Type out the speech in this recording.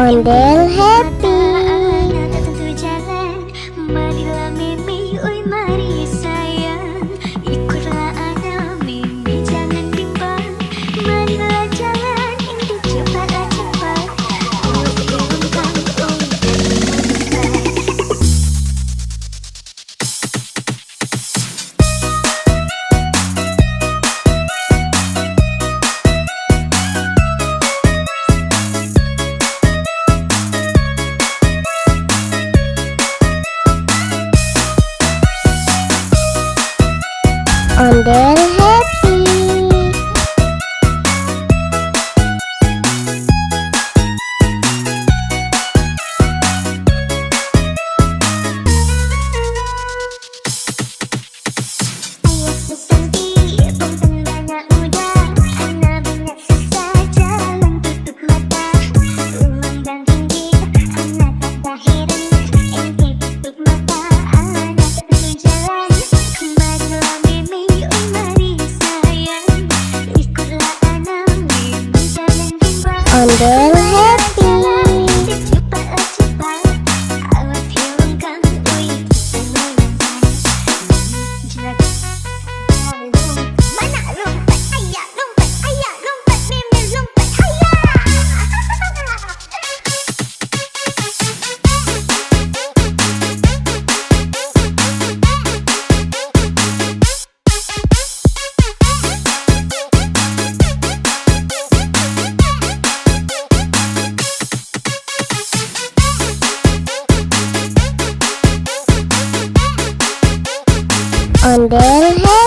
Ondel happy. Tentu jalan, marilah Mei Mei, oi mari sayang, ikutlah anak Mei Mei, jangan bimbang, marilah jalan, ini cepatlah cepat, oi lompat, Ondel happy. Aiya Susanti, punten banyak muda, anak banyak susah, jalan tutup mata, uang dan tinggi, anak tak heran, ente tutup mata, anak tentu jalan, marilah Mei Mei, oi mari sayang, ikutlah anak Mei Mei, jangan bimbang, Ondel happy. cepatlah cepat, awas hilangkan, oi kita lompat, mana lompat Aiya, lompat Aiya, lompat Mei Mei, lompat Aiya. Ondel happy.